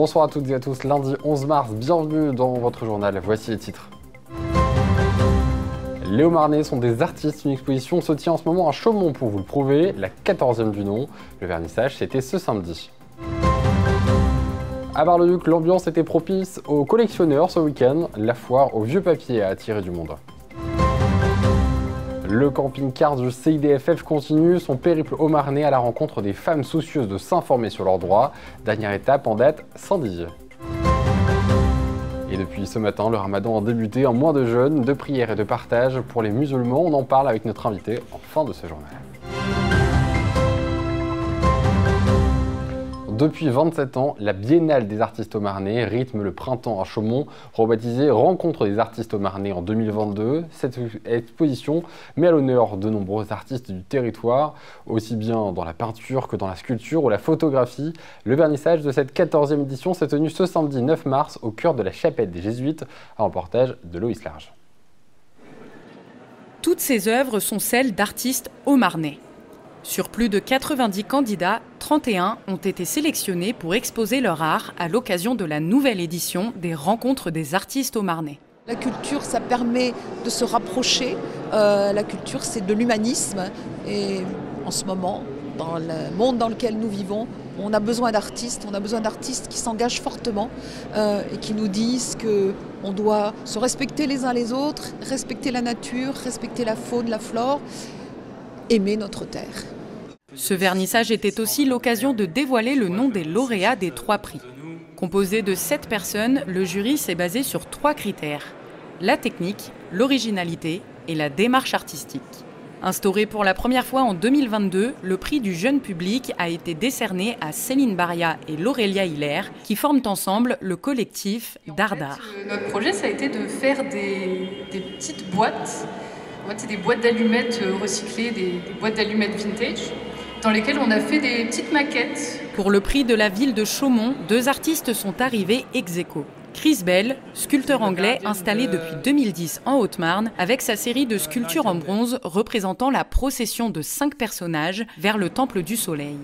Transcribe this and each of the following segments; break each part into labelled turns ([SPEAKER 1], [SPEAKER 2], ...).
[SPEAKER 1] Bonsoir à toutes et à tous, lundi 11 mars, bienvenue dans votre journal, voici les titres. Les Haut-Marnais sont des artistes, une exposition se tient en ce moment à Chaumont pour vous le prouver, la 14e du nom. Le vernissage c'était ce samedi. À Bar-le-Duc, l'ambiance était propice aux collectionneurs ce week-end, la foire au vieux papier a attiré du monde. Le camping-car du CIDFF continue son périple haut-marnais à la rencontre des femmes soucieuses de s'informer sur leurs droits. Dernière étape en date, Sandy. Et depuis ce matin, le ramadan a débuté en moins de jeûne, de prières et de partage pour les musulmans. On en parle avec notre invité en fin de ce journal. Depuis 27 ans, la Biennale des artistes haut-marnais rythme le printemps à Chaumont, rebaptisée Rencontre des artistes haut-marnais en 2022. Cette exposition met à l'honneur de nombreux artistes du territoire, aussi bien dans la peinture que dans la sculpture ou la photographie. Le vernissage de cette 14e édition s'est tenu ce samedi 9 mars au cœur de la chapelle des Jésuites, un reportage de Loïs Large.
[SPEAKER 2] Toutes ces œuvres sont celles d'artistes haut-marnais. Sur plus de 90 candidats, 31 ont été sélectionnés pour exposer leur art à l'occasion de la nouvelle édition des Rencontres des artistes haut-marnais.
[SPEAKER 3] La culture, ça permet de se rapprocher. La culture, c'est de l'humanisme. Et en ce moment, dans le monde dans lequel nous vivons, on a besoin d'artistes. On a besoin d'artistes qui s'engagent fortement et qui nous disent qu'on doit se respecter les uns les autres, respecter la nature, respecter la faune, la flore, aimer notre terre.
[SPEAKER 2] Ce vernissage était aussi l'occasion de dévoiler le nom des lauréats des 3 prix. Composé de 7 personnes, le jury s'est basé sur 3 critères: la technique, l'originalité et la démarche artistique. Instauré pour la première fois en 2022, le prix du jeune public a été décerné à Céline Baria et Laurelia Hilaire, qui forment ensemble le collectif Dardar.
[SPEAKER 4] Notre projet, ça a été de faire des petites boîtes. En fait, c'est des boîtes d'allumettes recyclées, des boîtes d'allumettes vintage, dans lesquelles on a fait des petites maquettes.
[SPEAKER 2] Pour le prix de la ville de Chaumont, 2 artistes sont arrivés ex aequo. Chris Bell, sculpteur anglais installé depuis 2010 en Haute-Marne, avec sa série de sculptures en bronze représentant la procession de 5 personnages vers le Temple du Soleil.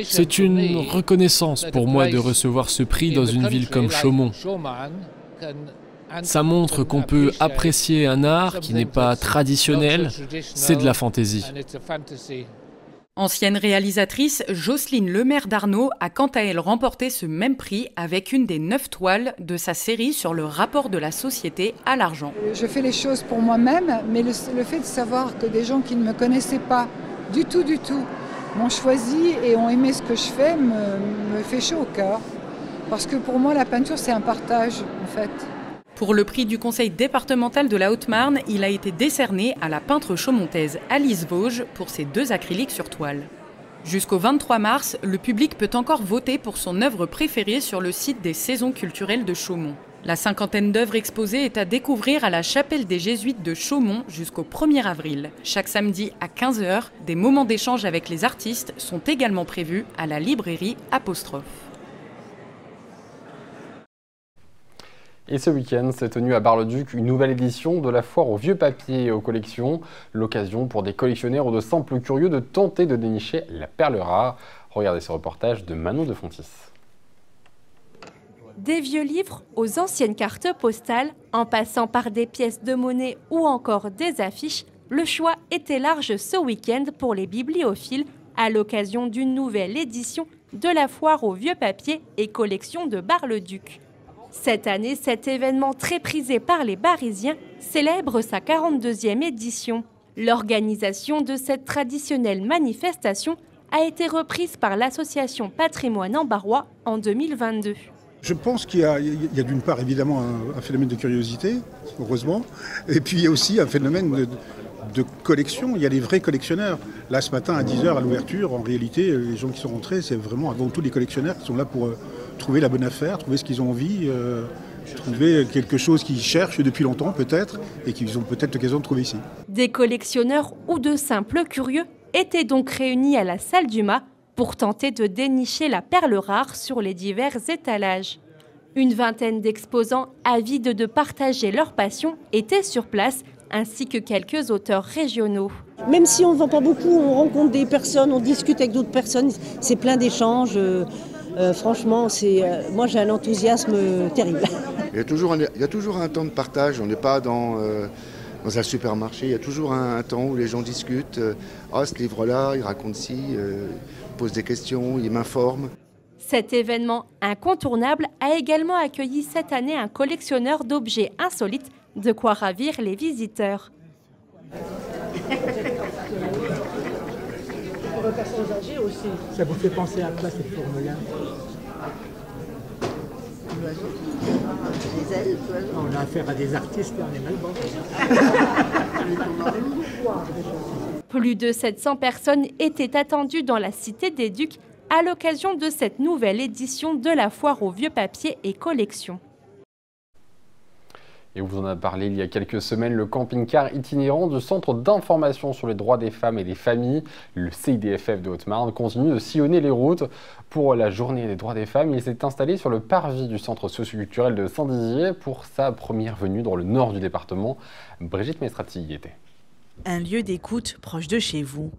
[SPEAKER 5] C'est une reconnaissance pour moi de recevoir ce prix dans une ville comme Chaumont. Ça montre qu'on peut apprécier un art qui n'est pas traditionnel, c'est de la fantaisie.
[SPEAKER 2] Ancienne réalisatrice, Jocelyne Lemaire d'Arnaud a quant à elle remporté ce même prix avec une des 9 toiles de sa série sur le rapport de la société à l'argent.
[SPEAKER 6] Je fais les choses pour moi-même, mais le fait de savoir que des gens qui ne me connaissaient pas du tout, m'ont choisi et ont aimé ce que je fais me fait chaud au cœur. Parce que pour moi, la peinture, c'est un partage, en fait.
[SPEAKER 2] Pour le prix du conseil départemental de la Haute-Marne, il a été décerné à la peintre chaumontaise Alice Vosges pour ses 2 acryliques sur toile. Jusqu'au 23 mars, le public peut encore voter pour son œuvre préférée sur le site des saisons culturelles de Chaumont. La 50aine d'œuvres exposées est à découvrir à la chapelle des Jésuites de Chaumont jusqu'au 1er avril. Chaque samedi à 15 h, des moments d'échange avec les artistes sont également prévus à la librairie Apostrophe.
[SPEAKER 1] Et ce week-end s'est tenue à Bar-le-Duc une nouvelle édition de la foire au vieux papier et aux collections. L'occasion pour des collectionneurs ou de simples curieux de tenter de dénicher la perle rare. Regardez ce reportage de Manon de Fontis.
[SPEAKER 7] Des vieux livres aux anciennes cartes postales, en passant par des pièces de monnaie ou encore des affiches, le choix était large ce week-end pour les bibliophiles à l'occasion d'une nouvelle édition de la foire au vieux papier et collections de Bar-le-Duc. Cette année, cet événement très prisé par les Barisiens célèbre sa 42e édition. L'organisation de cette traditionnelle manifestation a été reprise par l'association Patrimoine en Barrois en 2022.
[SPEAKER 8] Je pense qu'il y a d'une part évidemment un phénomène de curiosité, heureusement, et puis il y a aussi un phénomène de collection. Il y a des vrais collectionneurs. Là, ce matin, à 10 h à l'ouverture, en réalité, les gens qui sont rentrés, c'est vraiment avant tout les collectionneurs qui sont là pour trouver la bonne affaire, trouver ce qu'ils ont envie, trouver quelque chose qu'ils cherchent depuis longtemps peut-être, et qu'ils ont peut-être l'occasion de trouver ici.
[SPEAKER 7] Des collectionneurs ou de simples curieux étaient donc réunis à la salle du Mât pour tenter de dénicher la perle rare sur les divers étalages. Une vingtaine d'exposants avides de partager leur passion étaient sur place, ainsi que quelques auteurs régionaux.
[SPEAKER 9] Même si on ne vend pas beaucoup, on rencontre des personnes, on discute avec d'autres personnes, c'est plein d'échanges. Franchement, moi j'ai un enthousiasme terrible.
[SPEAKER 10] Il y a toujours un temps de partage, on n'est pas dans un supermarché, il y a toujours un temps où les gens discutent. Ce livre-là, il raconte ci, il pose des questions, il m'informe.
[SPEAKER 7] Cet événement incontournable a également accueilli cette année un collectionneur d'objets insolites, de quoi ravir les visiteurs.
[SPEAKER 11] Pour les personnes âgées aussi. Ça vous fait penser à quoi cette forme-là?
[SPEAKER 9] Les ailes,
[SPEAKER 11] on a affaire à des artistes et on est mal bon.
[SPEAKER 7] Plus de 700 personnes étaient attendues dans la Cité des Ducs à l'occasion de cette nouvelle édition de la foire aux vieux papiers et collections.
[SPEAKER 1] Et on vous en a parlé il y a quelques semaines, le camping-car itinérant du Centre d'information sur les droits des femmes et des familles, le CIDFF de Haute-Marne, continue de sillonner les routes. Pour la journée des droits des femmes, il s'est installé sur le parvis du centre socioculturel de Saint-Dizier pour sa première venue dans le nord du département. Brigitte Mestrati y était.
[SPEAKER 12] Un lieu d'écoute proche de chez vous.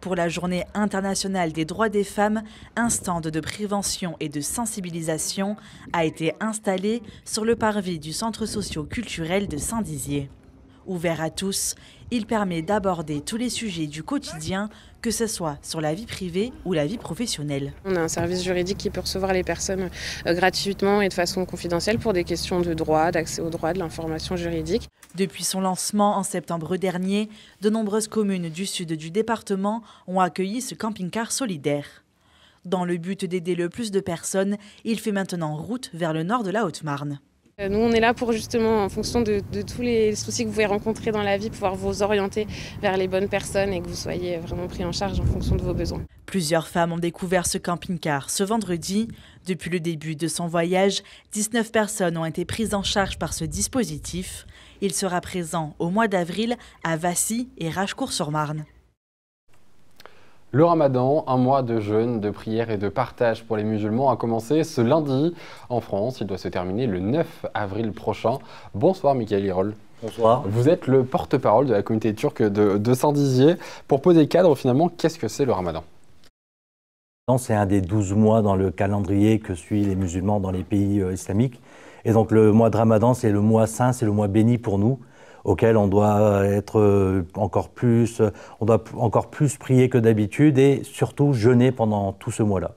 [SPEAKER 12] Pour la Journée internationale des droits des femmes, un stand de prévention et de sensibilisation a été installé sur le parvis du centre socio-culturel de Saint-Dizier. Ouvert à tous, il permet d'aborder tous les sujets du quotidien, que ce soit sur la vie privée ou la vie professionnelle.
[SPEAKER 13] On a un service juridique qui peut recevoir les personnes gratuitement et de façon confidentielle pour des questions de droit, d'accès au droit, de l'information juridique.
[SPEAKER 12] Depuis son lancement en septembre dernier, de nombreuses communes du sud du département ont accueilli ce camping-car solidaire. Dans le but d'aider le plus de personnes, il fait maintenant route vers le nord de la Haute-Marne.
[SPEAKER 13] Nous, on est là pour justement, en fonction de tous les soucis que vous pouvez rencontrer dans la vie, pouvoir vous orienter vers les bonnes personnes et que vous soyez vraiment pris en charge en fonction de vos besoins.
[SPEAKER 12] Plusieurs femmes ont découvert ce camping-car ce vendredi. Depuis le début de son voyage, 19 personnes ont été prises en charge par ce dispositif. Il sera présent au mois d'avril à Vassy et Rachecourt-sur-Marne.
[SPEAKER 1] Le Ramadan, un mois de jeûne, de prière et de partage pour les musulmans, a commencé ce lundi en France. Il doit se terminer le 9 avril prochain. Bonsoir Michael Hirol.
[SPEAKER 14] Bonsoir.
[SPEAKER 1] Vous êtes le porte-parole de la communauté turque de Saint-Dizier. Pour poser le cadre, finalement, qu'est-ce que c'est le Ramadan ?
[SPEAKER 14] C'est un des 12 mois dans le calendrier que suivent les musulmans dans les pays islamiques. Et donc le mois de Ramadan, c'est le mois saint, c'est le mois béni pour nous, auquel on doit être encore plus prier que d'habitude et surtout jeûner pendant tout ce mois-là.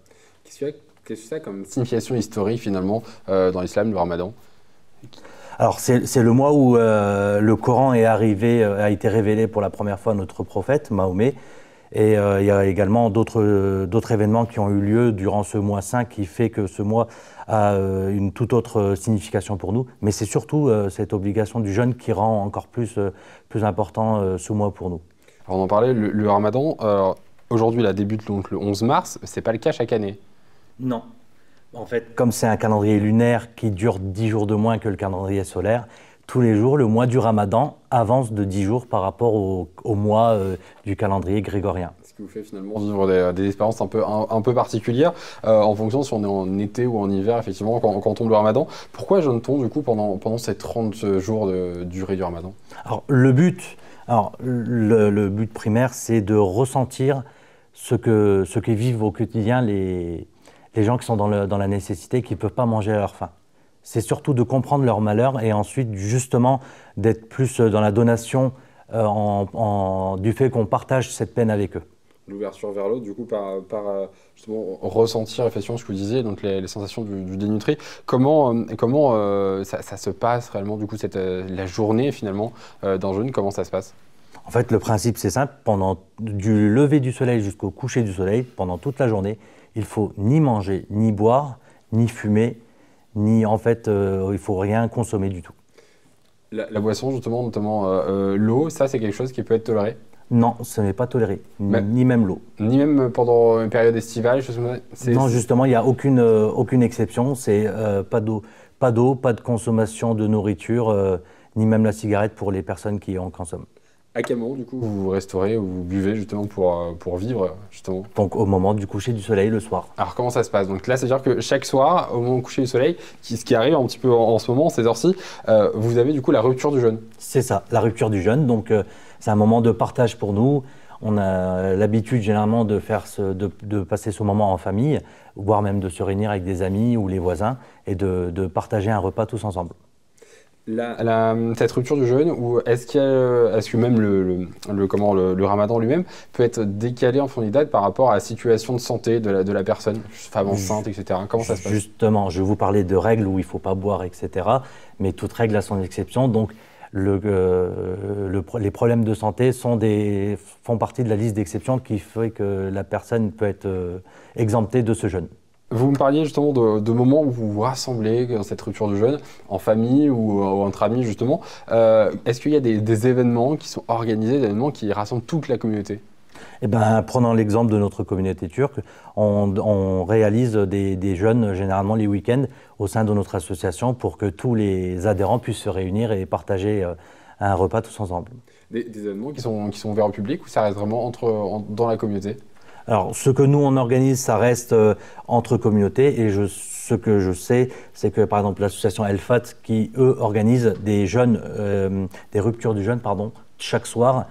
[SPEAKER 1] Qu'est-ce que c'est comme signification historique finalement dans l'islam, le Ramadan ?
[SPEAKER 14] Alors c'est le mois où le Coran a été révélé pour la première fois à notre prophète, Mahomet. Et il y a également d'autres événements qui ont eu lieu durant ce mois saint qui fait que ce mois a une toute autre signification pour nous. Mais c'est surtout cette obligation du jeûne qui rend encore plus important ce mois pour nous.
[SPEAKER 1] Alors on en parlait, le Ramadan, aujourd'hui il débute donc le 11 mars, c'est pas le cas chaque année.
[SPEAKER 14] Non. En fait, comme c'est un calendrier lunaire qui dure 10 jours de moins que le calendrier solaire, tous les jours, le mois du Ramadan avance de 10 jours par rapport au mois du calendrier grégorien.
[SPEAKER 1] Ce qui vous fait finalement vivre des expériences un peu particulières en fonction si on est en été ou en hiver, effectivement, quand tombe le Ramadan. Pourquoi jeûne-t-on du coup pendant ces 30 jours de durée du Ramadan ?
[SPEAKER 14] Alors le but primaire, c'est de ressentir ce que vivent au quotidien les gens qui sont dans la nécessité, qui ne peuvent pas manger à leur faim. C'est surtout de comprendre leur malheur et ensuite justement d'être plus dans la donation du fait qu'on partage cette peine avec eux.
[SPEAKER 1] L'ouverture vers l'autre, du coup, par justement ressentir effectivement ce que vous disiez, donc les sensations du dénutri. Comment ça se passe réellement, du coup, la journée finalement d'un jeûne, comment ça se passe ?
[SPEAKER 14] En fait, le principe c'est simple, du lever du soleil jusqu'au coucher du soleil, pendant toute la journée, il faut ni manger, ni boire, ni fumer, ni en fait, il ne faut rien consommer du tout.
[SPEAKER 1] La boisson, justement, notamment l'eau, ça c'est quelque chose qui peut être toléré ?
[SPEAKER 14] Non, ce n'est pas toléré, ni même l'eau.
[SPEAKER 1] Ni même pendant une période estivale,
[SPEAKER 14] non, justement, il n'y a aucune exception, c'est pas d'eau, pas de consommation de nourriture, ni même la cigarette pour les personnes qui en consomment.
[SPEAKER 1] À quel moment, du coup, vous restaurez ou vous buvez justement pour vivre, justement ?
[SPEAKER 14] Donc au moment du coucher du soleil, le soir.
[SPEAKER 1] Alors comment ça se passe ? Donc là, c'est-à-dire que chaque soir, au moment du coucher du soleil, ce qui arrive un petit peu en ce moment, ces heures-ci, vous avez du coup la rupture du jeûne.
[SPEAKER 14] C'est ça, la rupture du jeûne. Donc c'est un moment de partage pour nous. On a l'habitude généralement de passer ce moment en famille, voire même de se réunir avec des amis ou les voisins et de partager un repas tous ensemble.
[SPEAKER 1] Cette rupture du jeûne, ou est-ce que même le ramadan lui-même peut être décalé en fonction des dates par rapport à la situation de santé de la personne, femme enceinte, etc. Comment ça se passe? Justement, je vais vous parler de règles où il ne faut pas boire, etc. Mais toute règle a son exception. Donc, les problèmes de santé font partie de la liste d'exceptions qui fait que la personne peut être exemptée de ce jeûne. Vous me parliez justement de moments où vous vous rassemblez dans cette rupture du jeûne, en famille ou entre amis justement. Est-ce qu'il y a des événements qui sont organisés, des événements qui rassemblent toute la communauté? Eh ben, prenons l'exemple de notre communauté turque. On réalise des jeûnes généralement les week-ends au sein de notre association pour que tous les adhérents puissent se réunir et partager un repas tous ensemble. Des événements qui sont ouverts au public ou ça reste vraiment dans la communauté? Alors, ce que nous, on organise, ça reste entre communautés. Et ce que je sais, c'est que, par exemple, l'association Elfat, qui, eux, organise des ruptures du jeûne, chaque soir,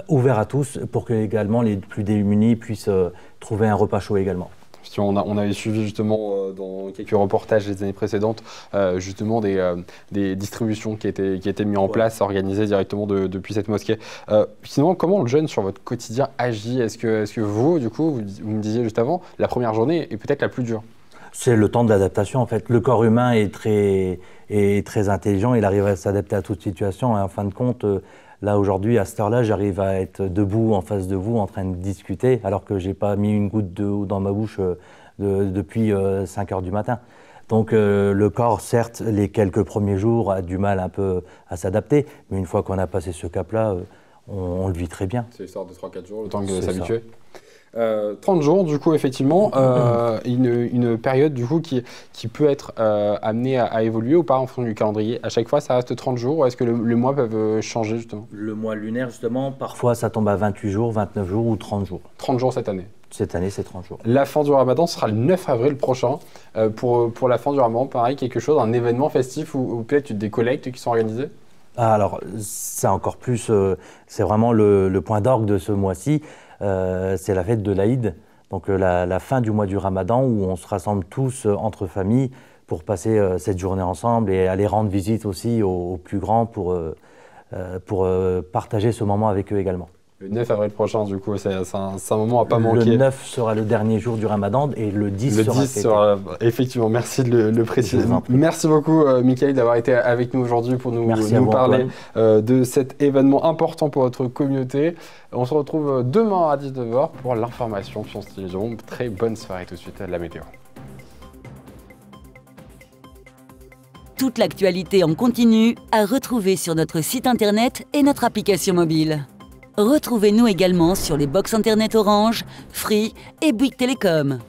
[SPEAKER 1] ouverts à tous, pour que, également, les plus démunis puissent trouver un repas chaud également. On avait suivi justement dans quelques reportages les années précédentes justement des distributions qui étaient mises en place, organisées directement depuis cette mosquée. Sinon, comment le jeûne sur votre quotidien agit? Est-ce que vous, du coup, vous me disiez juste avant, la première journée est peut-être la plus dure? C'est le temps de l'adaptation en fait. Le corps humain est très intelligent, il arrive à s'adapter à toute situation et en fin de compte, là aujourd'hui, à cette heure-là, j'arrive à être debout en face de vous en train de discuter alors que j'ai pas mis une goutte d'eau dans ma bouche depuis 5 heures du matin. Donc le corps, certes, les quelques premiers jours a du mal un peu à s'adapter, mais une fois qu'on a passé ce cap-là, on le vit très bien. C'est l'histoire de 3-4 jours, le temps de s'habituer. 30 jours, du coup, effectivement, une période du coup, qui peut être amenée à évoluer ou pas en fonction du calendrier. À chaque fois, ça reste 30 jours ou est-ce que les mois peuvent changer justement? Le mois lunaire, justement, parfois ça tombe à 28 jours, 29 jours ou 30 jours. 30 jours cette année? Cette année, c'est 30 jours. La fin du Ramadan sera le 9 avril prochain. Pour la fin du Ramadan, pareil, quelque chose, un événement festif ou peut-être des collectes qui sont organisées? Alors, c'est encore plus, c'est vraiment le point d'orgue de ce mois-ci. C'est la fête de l'Aïd, donc la fin du mois du Ramadan où on se rassemble tous entre familles pour passer cette journée ensemble et aller rendre visite aussi aux plus grands pour partager ce moment avec eux également. Le 9 avril prochain, du coup, c'est un moment à pas manquer. Le 9 sera le dernier jour du Ramadan et le 10 sera fêté. Effectivement, merci de le préciser. Merci beaucoup, Michael, d'avoir été avec nous aujourd'hui pour nous parler de cet événement important pour votre communauté. On se retrouve demain à 19h pour l'information sur cette télévision. Très bonne soirée tout de suite à la météo.
[SPEAKER 15] Toute l'actualité en continu à retrouver sur notre site internet et notre application mobile. Retrouvez-nous également sur les box internet Orange, Free et Bouygues Télécom.